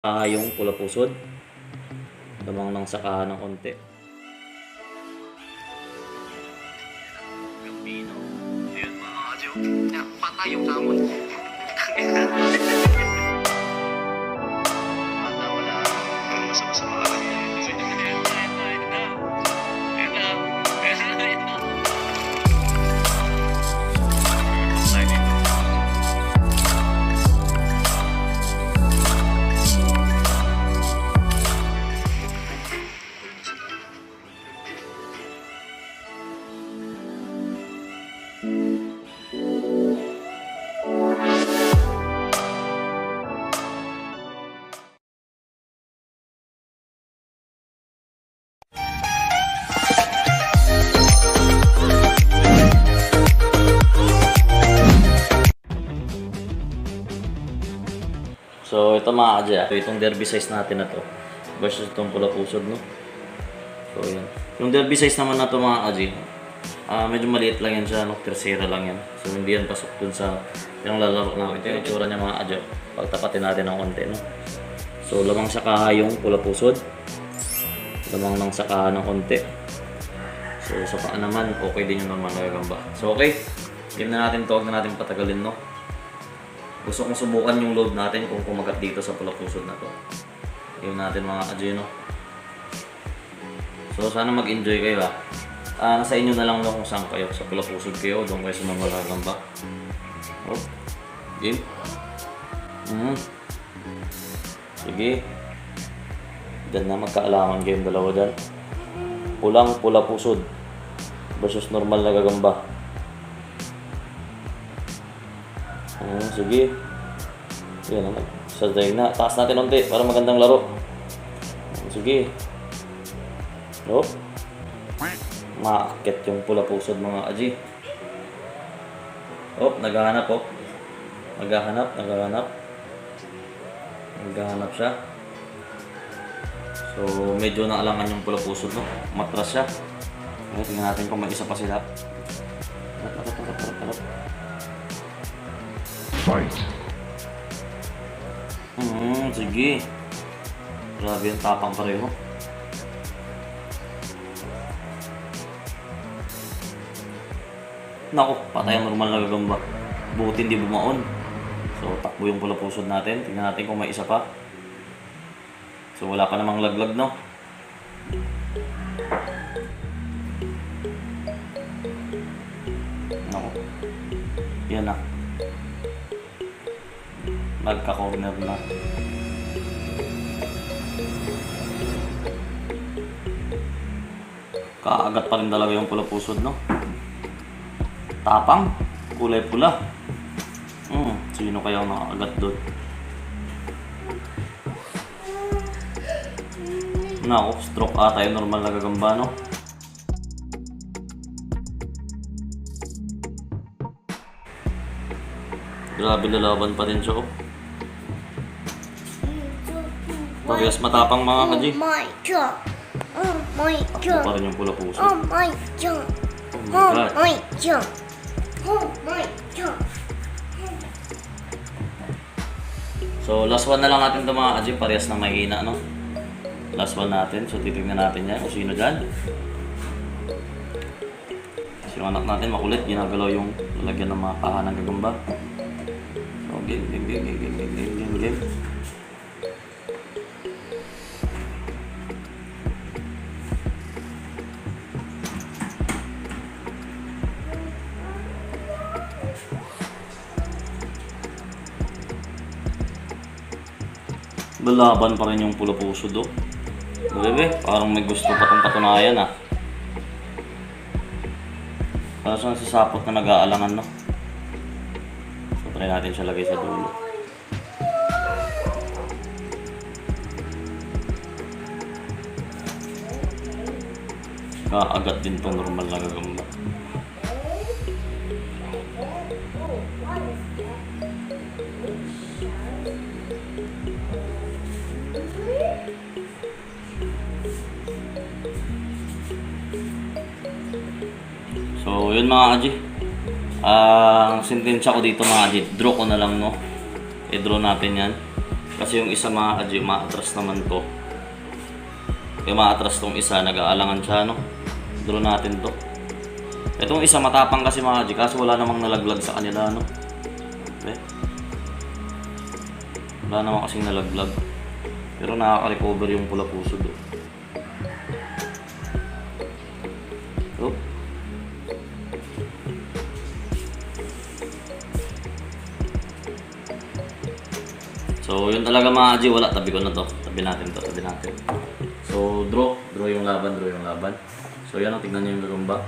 Yung pula pusod. Lamang ng sakahan ng konti. Gambino. Ayun mga kadyo. Patay yung hamon. Bata wala. Yung masama-sama ka lang. So ito mga kadya, itong derby size natin na to versus itong pula pusod, no? So yan. Yung derby size naman na to mga kadya, medyo maliit lang yan siya, no? Tercera lang yan. So hindi yan pasok dun sa yung lalaro namin. Ito yung itsura niya mga kadya. Pagtapatin natin ng konti, no? So lamang sakaha yung pula pusod. Lamang ng sakaha ng konti. So sa paa naman, okay din yung normal na gagamba. So okay, game na natin to, huwag na natin patagalin, no? Gusto kong subukan yung load natin kung kumagat dito sa pula pusod na to. Yun natin mga kadyo, no? So sana mag-enjoy kayo ha. Nasa inyo na lang kung saan kayo. Sa pula pusod kayo, doon kayo sa mga gagamba. Oh, game. Sige. Diyan na magkaalaman game dalawa dyan. Pulang pula pusod versus normal na gagamba. Sige. Yan naman. Sa daig na. Taas natin unti para magandang laro. Sige. Oh. Maakit yung pula pusod mga aji. Oh, naghahanap oh. Naghahanap siya. So, medyo naalangan yung pula pusod, no? Matras siya. Okay, tingnan natin kung may isa pa sila. Fight. Sige. Grabe yung tapang pareho. Naku, patay ang normal na gagamba. Buti hindi bumaon. So, takbo yung pula pusod natin. Tingnan natin kung may isa pa. So, wala pa namang laglag, no? Naku. Yan na. Nagka-corner na. Kaagat pa rin talaga yung pula pusod, no? Tapang, kulay pula. Sino kaya ang nakaagat doon? Naku, stroke ata yung normal na gagamba, no? Grabe lalaban pa din siya, oh. Parehas matapang mga kaji. Oh my God! Oh my Takbo God! pa rin yung pula pusod. Oh my God! Oh my Oh God. my God! Oh my God! So last one na lang natin ito mga kaji. Parehas na mahina, no? Last one natin. So titignan natin yan kung sino dyan. Kasi yung anak natin makulit. Ginagalaw yung lalagyan ng mga paha ng gagamba. So game. Lalaban pa rin yung pula pusod, oh. Bebe, parang may gusto pa itong patunayan, ah. Parang siyang sasapot na nag-aalangan, no? So, try natin siya lagay sa dulo. Kaagat din itong normal na gagamba. So, yun mga kaji. Ang sentensya ko dito mga kaji, draw ko na lang, no? I-draw natin yan. Kasi yung isa mga Aji, umaatras naman to. Yung umaatras tong isa, nag-aalangan siya, no? Draw natin to. Itong isa matapang kasi mga Aji, kaso wala namang nalaglag sa kanila, no? Okay. Wala namang kasing nalaglag. Pero nakaka-recover yung pula puso do. Oh. So, yun talaga mga Aji, wala. Tabi ko na to. Tabi natin to, tabi natin. So, draw. Draw yung laban, draw yung laban. So, yan o, tignan nyo yung lumba.